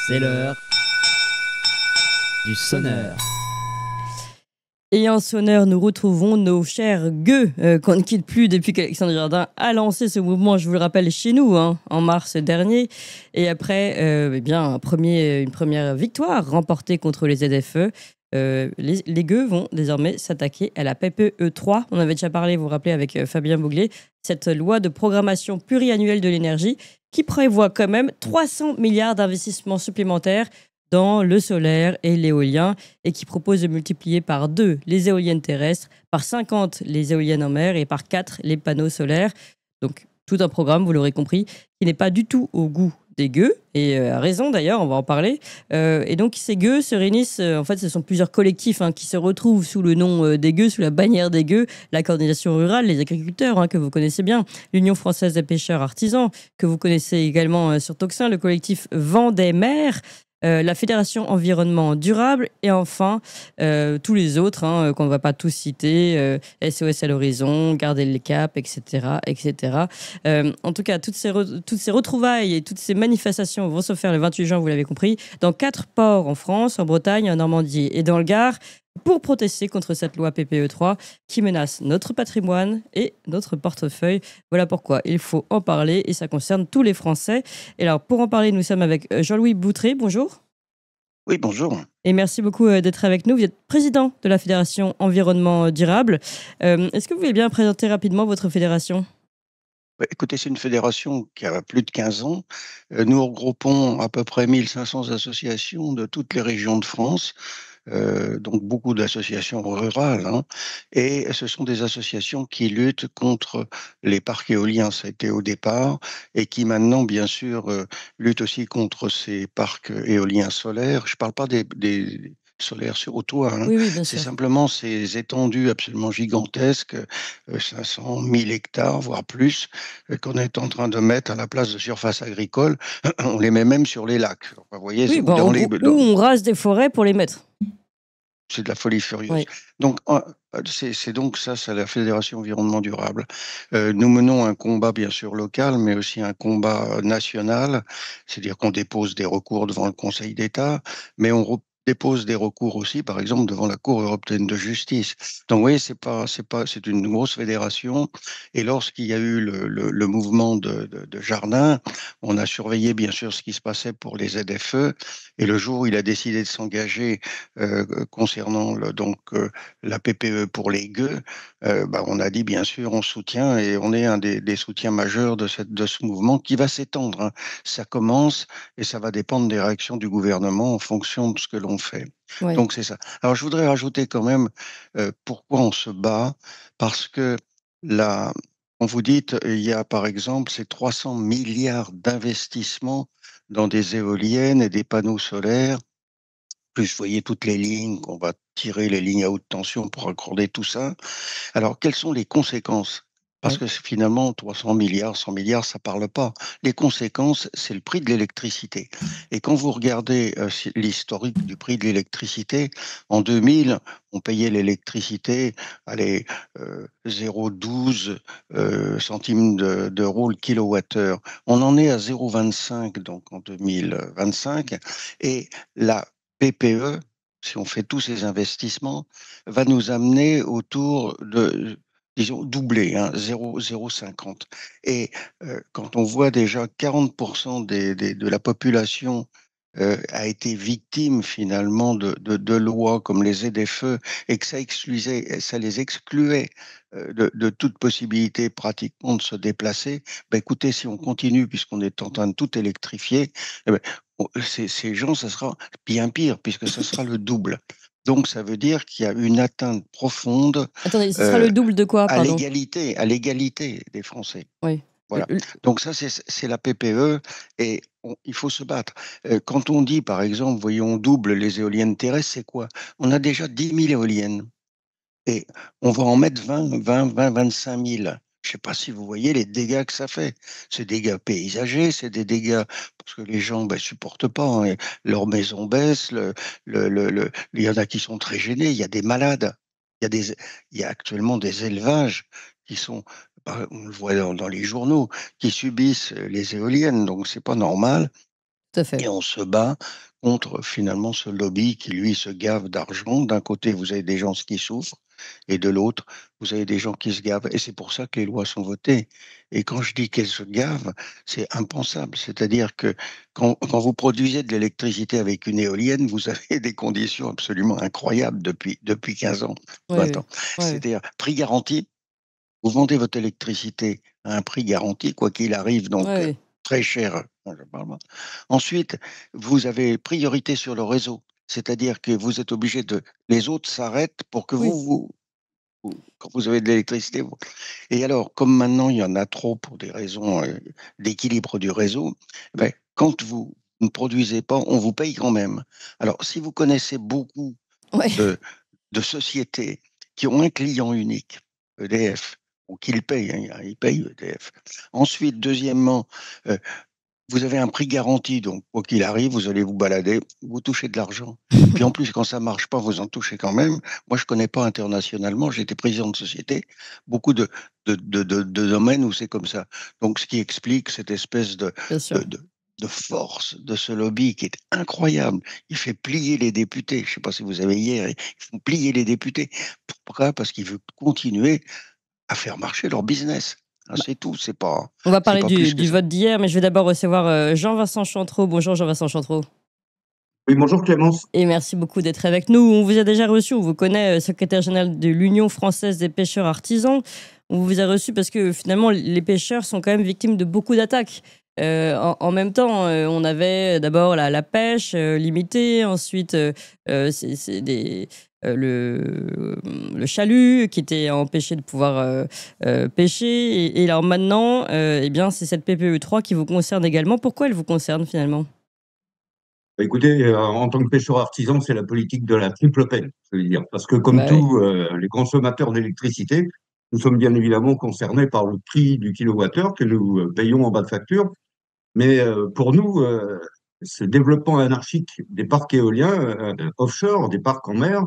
C'est l'heure du sonneur. Et en sonneur, nous retrouvons nos chers gueux qu'on ne quitte plus depuis qu'Alexandre Jardin a lancé ce mouvement, je vous le rappelle, chez nous, en mars dernier. Et après, une première victoire remportée contre les ZFE. Les gueux vont désormais s'attaquer à la PPE3. On avait déjà parlé, vous vous rappelez, avec Fabien Bouglet, cette loi de programmation pluriannuelle de l'énergie qui prévoit quand même 300 milliards d'investissements supplémentaires dans le solaire et l'éolien et qui propose de multiplier par 2 les éoliennes terrestres, par 50 les éoliennes en mer et par 4 les panneaux solaires. Donc tout un programme, vous l'aurez compris, qui n'est pas du tout au goût des gueux, et à raison d'ailleurs, on va en parler. Et donc ces gueux se réunissent, en fait ce sont plusieurs collectifs qui se retrouvent sous le nom des gueux, sous la bannière des gueux, la coordination rurale, les agriculteurs que vous connaissez bien, l'Union française des pêcheurs artisans, que vous connaissez également sur Toxin, le collectif Vent des mers, la Fédération Environnement Durable et enfin tous les autres qu'on ne va pas tous citer, SOS à l'horizon, Garder le cap, etc. etc. En tout cas, toutes ces retrouvailles et toutes ces manifestations vont se faire le 28 juin, vous l'avez compris, dans 4 ports en France, en Bretagne, en Normandie et dans le Gard, pour protester contre cette loi PPE3 qui menace notre patrimoine et notre portefeuille. Voilà pourquoi il faut en parler et ça concerne tous les Français. Et alors, pour en parler, nous sommes avec Jean-Louis Boutré. Bonjour. Oui, bonjour. Et merci beaucoup d'être avec nous. Vous êtes président de la Fédération Environnement Durable. Est-ce que vous voulez bien présenter rapidement votre fédération ? Écoutez, c'est une fédération qui a plus de 15 ans. Nous regroupons à peu près 1500 associations de toutes les régions de France, donc beaucoup d'associations rurales, et ce sont des associations qui luttent contre les parcs éoliens, ça a été au départ, et qui maintenant, bien sûr, luttent aussi contre ces parcs éoliens solaires. Je ne parle pas des solaires sur au toit, Oui, oui, bien c'est sûr. simplement ces étendues absolument gigantesques, 500 000 hectares, voire plus, qu'on est en train de mettre à la place de surfaces agricoles. On les met même sur les lacs. Enfin, vous voyez, Oui, ou en dans les, gros, où on rase des forêts pour les mettre. c'est de la folie furieuse. Oui. Donc, c'est donc ça, c'est la Fédération Environnement Durable. Nous menons un combat, bien sûr, local, mais aussi un combat national. C'est-à-dire qu'on dépose des recours devant le Conseil d'État, mais on dépose des recours aussi, par exemple, devant la Cour européenne de justice. Donc, vous voyez, c'est une grosse fédération. Et lorsqu'il y a eu le mouvement de Jardin, on a surveillé, bien sûr, ce qui se passait pour les ZFE. Et le jour où il a décidé de s'engager concernant la PPE pour les gueux, on a dit bien sûr on soutient et on est un des soutiens majeurs de ce mouvement qui va s'étendre. Ça commence et ça va dépendre des réactions du gouvernement en fonction de ce que l'on fait. Ouais. Donc c'est ça. Alors je voudrais rajouter quand même pourquoi on se bat, parce que là, on vous dit, il y a par exemple ces 300 milliards d'investissements dans des éoliennes et des panneaux solaires. Plus, vous voyez toutes les lignes, qu'on va tirer les lignes à haute tension pour raccorder tout ça. Alors, quelles sont les conséquences? Parce Ouais. que finalement, 300 milliards, 100 milliards, ça parle pas. Les conséquences, c'est le prix de l'électricité. Et quand vous regardez l'historique du prix de l'électricité, en 2000, on payait l'électricité, allez, 0,12 centimes d'euros le kilowattheure. On en est à 0,25 donc en 2025. Et la PPE, si on fait tous ces investissements, va nous amener autour de, disons, doubler, 0,50. Et quand on voit déjà 40% de la population a été victime finalement de lois comme les ZFE et que ça les excluait de toute possibilité pratiquement de se déplacer, écoutez, si on continue puisqu'on est en train de tout électrifier, ces gens, ça sera bien pire puisque ce sera le double. Donc, ça veut dire qu'il y a une atteinte profonde Attendez, ce sera le double de quoi, à pardon ? l'égalité des Français. Oui. Voilà. Donc ça, c'est la PPE et il faut se battre. Quand on dit, par exemple, voyons, on double les éoliennes terrestres, c'est quoi? On a déjà 10 000 éoliennes et on va en mettre 25 000. Je ne sais pas si vous voyez les dégâts que ça fait. C'est des dégâts paysagers, c'est des dégâts parce que les gens ne supportent pas, et leur maison baisse, il y en a qui sont très gênés, il y a des malades, il y a actuellement des élevages qui sont, on le voit dans les journaux, qui subissent les éoliennes, donc c'est pas normal. Tout à fait. Et on se bat contre finalement ce lobby qui, lui, se gave d'argent. D'un côté, vous avez des gens qui souffrent, et de l'autre, vous avez des gens qui se gavent. Et c'est pour ça que les lois sont votées. Et quand je dis qu'elles se gavent, c'est impensable. C'est-à-dire que quand vous produisez de l'électricité avec une éolienne, vous avez des conditions absolument incroyables depuis 15 ans, Oui, 20 oui. ans. Ouais. C'est-à-dire prix garanti, vous vendez votre électricité à un prix garanti, quoi qu'il arrive, donc Ouais, très cher. Je parle pas. Ensuite, vous avez priorité sur le réseau, c'est-à-dire que vous êtes obligé de. Les autres s'arrêtent pour que oui. quand vous avez de l'électricité. Et alors, comme maintenant il y en a trop pour des raisons d'équilibre du réseau, ben, quand vous ne produisez pas, on vous paye quand même. Alors, si vous connaissez beaucoup Ouais. de, de sociétés qui ont un client unique, EDF, ou qu'ils payent, hein, ils payent EDF. Ensuite, deuxièmement, euh, vous avez un prix garanti, donc quoi qu'il arrive, vous allez vous balader, vous touchez de l'argent. Puis en plus, quand ça marche pas, vous en touchez quand même. Moi, je connais pas internationalement, j'étais président de société, beaucoup de domaines où c'est comme ça. Donc, ce qui explique cette espèce Bien sûr. de, de, de force de ce lobby qui est incroyable. Il fait plier les députés. Je sais pas si vous avez hier, ils font plier les députés. Pourquoi? Parce qu'ils veulent continuer à faire marcher leur business. Ah, Bah, c'est tout, on va c'est parler pas plus que du ça. vote d'hier, mais je vais d'abord recevoir Jean-Vincent Chantreau. Bonjour Jean-Vincent Chantreau. Oui, bonjour Clémence. Et merci beaucoup d'être avec nous. On vous a déjà reçu, on vous connaît, secrétaire général de l'Union française des pêcheurs artisans. On vous a reçu parce que finalement, les pêcheurs sont quand même victimes de beaucoup d'attaques. En même temps, on avait d'abord la pêche limitée, ensuite le chalut qui était empêché de pouvoir pêcher. Et alors maintenant, eh bien, c'est cette PPE3 qui vous concerne également. Pourquoi elle vous concerne finalement? Bah, écoutez, en tant que pêcheur artisan, c'est la politique de la triple peine, je veux dire. Parce que comme Bah oui, tous les consommateurs d'électricité, nous sommes bien évidemment concernés par le prix du kilowattheure que nous payons en bas de facture. Mais pour nous, ce développement anarchique des parcs éoliens offshore, des parcs en mer,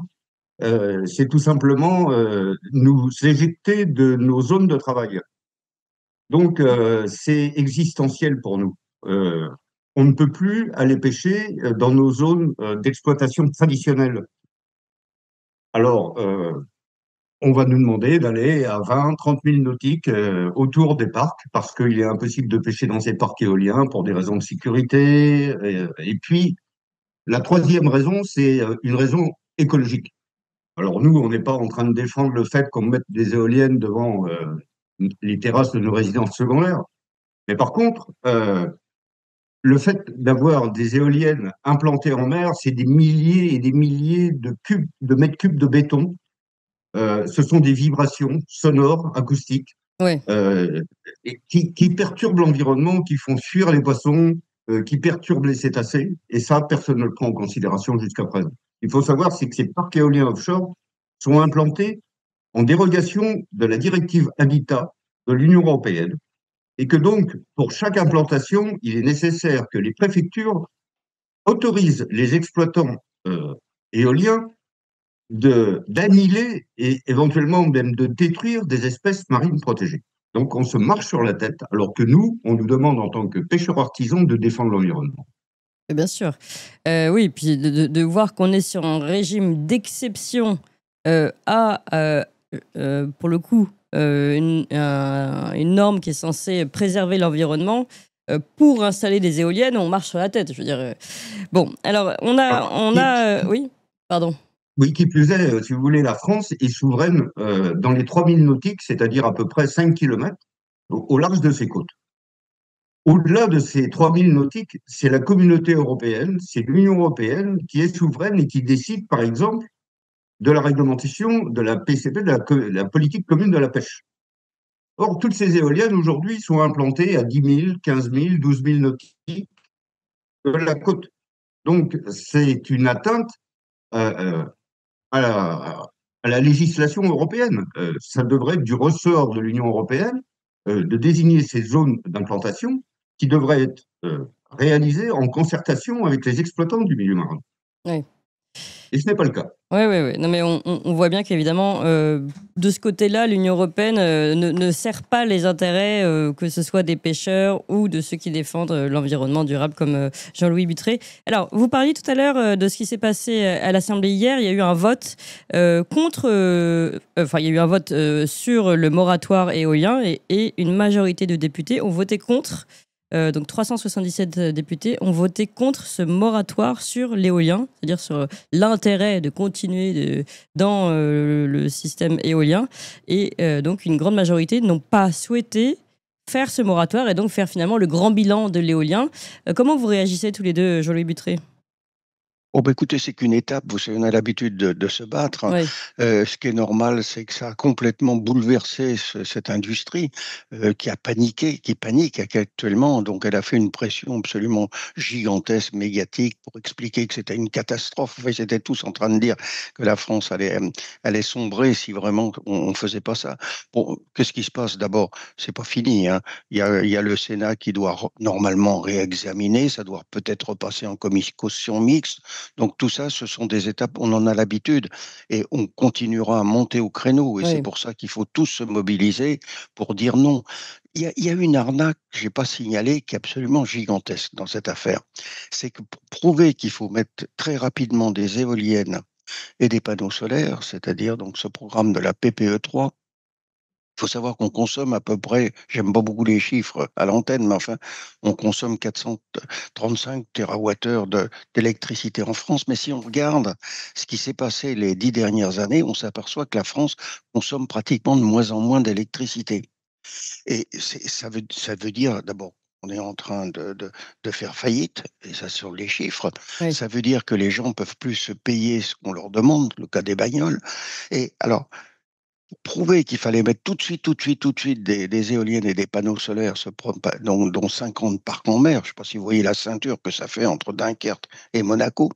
c'est tout simplement nous éjecter de nos zones de travail. Donc, c'est existentiel pour nous. Euh, on ne peut plus aller pêcher dans nos zones d'exploitation traditionnelles. Alors, on va nous demander d'aller à 20, 30 000 nautiques autour des parcs parce qu'il est impossible de pêcher dans ces parcs éoliens pour des raisons de sécurité. Et puis, la troisième raison, c'est une raison écologique. Alors, nous, on n'est pas en train de défendre le fait qu'on mette des éoliennes devant les terrasses de nos résidences secondaires. Mais par contre, le fait d'avoir des éoliennes implantées en mer, c'est des milliers et des milliers de mètres cubes de béton. Ce sont des vibrations sonores, acoustiques, ouais. euh, qui perturbent l'environnement, qui font fuir les poissons, qui perturbent les cétacés. Et ça, personne ne le prend en considération jusqu'à présent. Il faut savoir, c'est que ces parcs éoliens offshore sont implantés en dérogation de la directive Habitat de l'Union européenne, et que donc, pour chaque implantation, il est nécessaire que les préfectures autorisent les exploitants éoliens d'annihiler et éventuellement même de détruire des espèces marines protégées. Donc on se marche sur la tête, alors que nous, on nous demande en tant que pêcheurs artisans de défendre l'environnement. Bien sûr. Oui, puis de voir qu'on est sur un régime d'exception pour le coup, une norme qui est censée préserver l'environnement. Pour installer des éoliennes, on marche sur la tête. Je veux dire. Bon, alors oui, pardon. Oui, qui plus est, si vous voulez, la France est souveraine dans les 3000 nautiques, c'est-à-dire à peu près 5 kilomètres au large de ses côtes. Au-delà de ces 3000 nautiques, c'est la communauté européenne, c'est l'Union européenne qui est souveraine et qui décide, par exemple, de la réglementation de la PCP, de la politique commune de la pêche. Or, toutes ces éoliennes aujourd'hui sont implantées à 10 000, 15 000, 12 000 nautiques de la côte. Donc, c'est une atteinte euh, à, à la législation européenne. Ça devrait être du ressort de l'Union européenne de désigner ces zones d'implantation qui devraient être réalisées en concertation avec les exploitants du milieu marin. Ouais. Et ce n'est pas le cas. Oui, oui, oui. Non, mais on voit bien qu'évidemment, de ce côté-là, l'Union européenne ne sert pas les intérêts, que ce soit des pêcheurs ou de ceux qui défendent l'environnement durable, comme Jean-Louis Buttré. Alors, vous parliez tout à l'heure de ce qui s'est passé à l'Assemblée hier. Il y a eu un vote il y a eu un vote sur le moratoire éolien et une majorité de députés ont voté contre. Donc 377 députés ont voté contre ce moratoire sur l'éolien, c'est-à-dire sur l'intérêt de continuer dans le système éolien. Et donc une grande majorité n'ont pas souhaité faire ce moratoire et donc faire finalement le grand bilan de l'éolien. Comment vous réagissez tous les deux, Jean-Louis Buttré ? Oh, bah, écoutez, c'est qu'une étape. Vous savez, on a l'habitude de se battre. Oui. Ce qui est normal, c'est que ça a complètement bouleversé cette industrie qui panique actuellement. Donc, elle a fait une pression absolument gigantesque, médiatique, pour expliquer que c'était une catastrophe. Enfin, ils étaient tous en train de dire que la France allait sombrer si vraiment on faisait pas ça. Bon, qu'est-ce qui se passe? D'abord, c'est pas fini, hein. Il y a le Sénat qui doit normalement réexaminer. Ça doit peut-être repasser en commission mixte. Donc tout ça, ce sont des étapes, on en a l'habitude et on continuera à monter au créneau. Et Oui. c'est pour ça qu'il faut tous se mobiliser pour dire non. Il y a une arnaque que je n'ai pas signalée qui est absolument gigantesque dans cette affaire. C'est que pour prouver qu'il faut mettre très rapidement des éoliennes et des panneaux solaires, c'est-à-dire donc ce programme de la PPE3, il faut savoir qu'on consomme à peu près, j'aime pas beaucoup les chiffres à l'antenne, mais enfin, on consomme 435 TWh d'électricité en France. Mais si on regarde ce qui s'est passé les 10 dernières années, on s'aperçoit que la France consomme pratiquement de moins en moins d'électricité. Et ça veut dire, d'abord, on est en train de faire faillite, et ça sur les chiffres. Oui. Ça veut dire que les gens peuvent plus se payer ce qu'on leur demande, le cas des bagnoles. Et alors, prouver qu'il fallait mettre tout de suite des éoliennes et des panneaux solaires, dont 50 parcs en mer. Je ne sais pas si vous voyez la ceinture que ça fait entre Dunkerque et Monaco.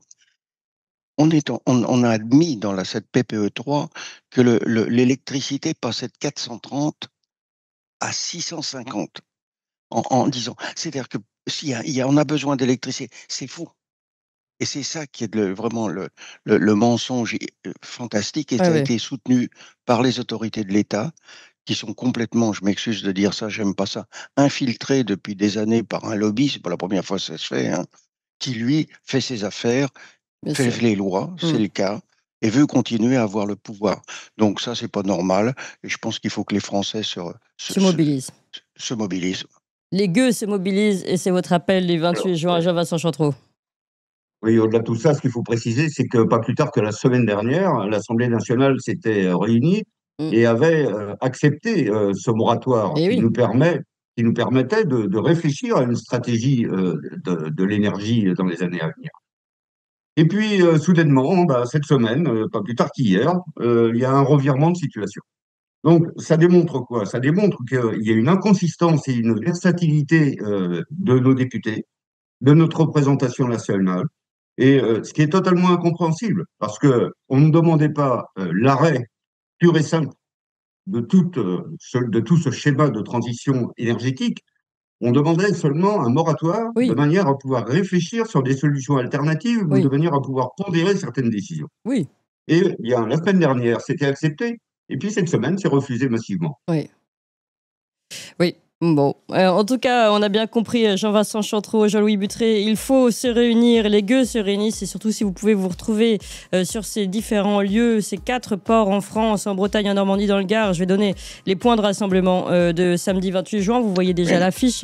On a admis dans cette PPE3 que l'électricité passait de 430 à 650 en 10 ans. C'est-à-dire que on a besoin d'électricité, c'est fou. Et c'est ça qui est vraiment le mensonge fantastique, et ça a été soutenu par les autorités de l'État, qui sont complètement, je m'excuse de dire ça, j'aime pas ça, infiltrés depuis des années par un lobby, c'est pas la première fois que ça se fait, hein, qui lui fait ses affaires, Bien fait sûr. les lois, c'est le cas, et veut continuer à avoir le pouvoir. Donc ça, c'est pas normal, et je pense qu'il faut que les Français Se mobilisent. se mobilisent. Les gueux se mobilisent et c'est votre appel du 28 juin à Jean-Vincent Chantreau. Oui, au-delà de tout ça, ce qu'il faut préciser, c'est que pas plus tard que la semaine dernière, l'Assemblée nationale s'était réunie Mm. et avait accepté ce moratoire Eh oui. qui nous permettait de réfléchir à une stratégie de l'énergie dans les années à venir. Et puis, soudainement, cette semaine, pas plus tard qu'hier, il y a un revirement de situation. Donc, ça démontre quoi? Ça démontre qu'il y a une inconsistance et une versatilité de nos députés, de notre représentation nationale, et ce qui est totalement incompréhensible, parce que on ne demandait pas l'arrêt pur et simple de tout ce schéma de transition énergétique. On demandait seulement un moratoire de Oui. manière à pouvoir réfléchir sur des solutions alternatives ou Oui. de manière à pouvoir pondérer certaines décisions. Oui. Et la semaine dernière, c'était accepté, et puis cette semaine, c'est refusé massivement. Oui. Oui. Bon, en tout cas, on a bien compris, Jean-Vincent Chantreau, Jean-Louis Buttré, il faut se réunir, les gueux se réunissent, et surtout si vous pouvez vous retrouver sur ces différents lieux, ces 4 ports en France, en Bretagne, en Normandie, dans le Gard. Je vais donner les points de rassemblement de samedi 28 juin. Vous voyez déjà l'affiche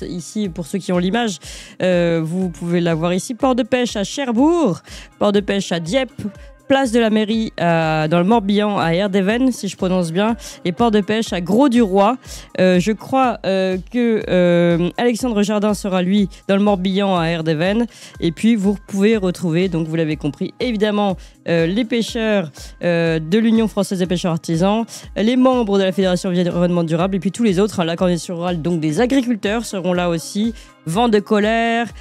ici, pour ceux qui ont l'image. Vous pouvez la voir ici. Port de pêche à Cherbourg, port de pêche à Dieppe, place de la mairie dans le Morbihan à Erdeven, si je prononce bien, et port de pêche à Gros-du-Roi. Je crois que Alexandre Jardin sera, lui, dans le Morbihan à Erdeven. Et puis, vous pouvez retrouver, donc vous l'avez compris, évidemment, les pêcheurs de l'Union française des pêcheurs artisans, les membres de la Fédération environnement durable, et puis tous les autres. La coordination rurale, donc des agriculteurs, seront là aussi. Vent de colère,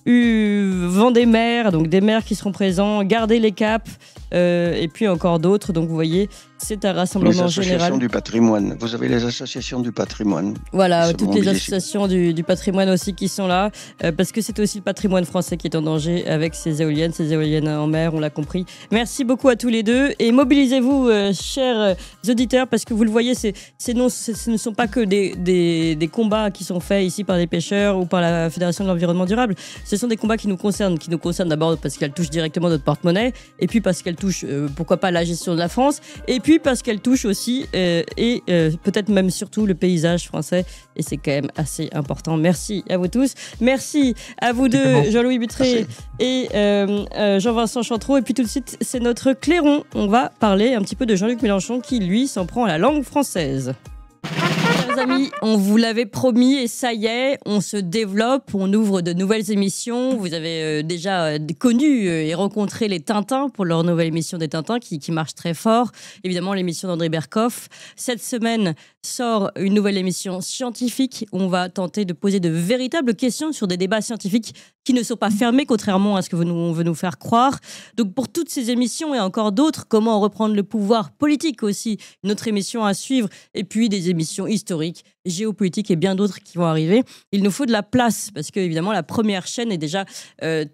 vent des mers, donc des mers qui seront présents, garder les caps, et puis encore d'autres. Donc vous voyez, c'est un Les rassemblement associations général. du patrimoine. Vous avez les associations du patrimoine. Voilà, Ils se toutes les mobilisent. associations du patrimoine aussi qui sont là, parce que c'est aussi le patrimoine français qui est en danger avec ces éoliennes en mer, on l'a compris. Merci beaucoup à tous les deux et mobilisez-vous, chers auditeurs, parce que vous le voyez, ce ne sont pas que des combats qui sont faits ici par des pêcheurs ou par la Fédération de l'environnement durable. Ce sont des combats qui nous concernent d'abord parce qu'elles touchent directement notre porte-monnaie, et puis parce qu'elles touchent, pourquoi pas, la gestion de la France, et puis parce qu'elles touchent aussi, peut-être même surtout, le paysage français, et c'est quand même assez important. Merci à vous tous. Merci à vous deux, Jean-Louis Butré et Jean-Vincent Chantreau. Et puis tout de suite, c'est notre clairon. On va parler un petit peu de Jean-Luc Mélenchon qui, lui, s'en prend à la langue française. Chers amis, on vous l'avait promis et ça y est, on se développe, on ouvre de nouvelles émissions. Vous avez déjà connu et rencontré les Tintins pour leur nouvelle émission des Tintins qui marche très fort. Évidemment, l'émission d'André Berkoff. Cette semaine sort une nouvelle émission scientifique. On va tenter de poser de véritables questions sur des débats scientifiques qui ne sont pas fermés, contrairement à ce que on veut nous faire croire. Donc pour toutes ces émissions et encore d'autres, comment reprendre le pouvoir politique aussi, une autre émission à suivre, et puis des émissions historiques, géopolitiques et bien d'autres qui vont arriver. Il nous faut de la place parce que évidemment la première chaîne est déjà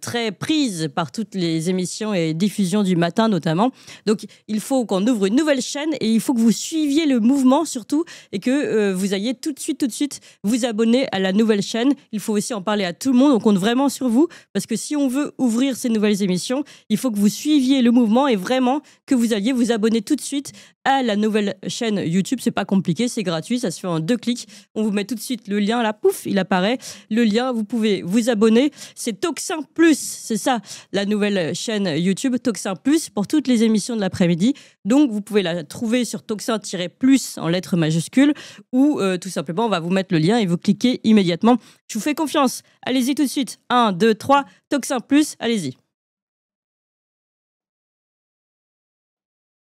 très prise par toutes les émissions et diffusions du matin notamment. Donc il faut qu'on ouvre une nouvelle chaîne et il faut que vous suiviez le mouvement surtout et que vous ayez tout de suite vous abonner à la nouvelle chaîne. Il faut aussi en parler à tout le monde. On compte vraiment sur vous parce que si on veut ouvrir ces nouvelles émissions, il faut que vous suiviez le mouvement et vraiment que vous alliez vous abonner tout de suite à la nouvelle chaîne YouTube. C'est pas compliqué, c'est gratuit, ça se fait en 2 clics. On vous met tout de suite le lien là, pouf, il apparaît. Le lien, vous pouvez vous abonner. C'est Toxin Plus, c'est ça, la nouvelle chaîne YouTube, Toxin Plus, pour toutes les émissions de l'après-midi. Donc, vous pouvez la trouver sur Toxin-Plus en lettres majuscules ou tout simplement, on va vous mettre le lien et vous cliquez immédiatement. Je vous fais confiance. Allez-y tout de suite. 1, 2, 3, Toxin Plus, allez-y.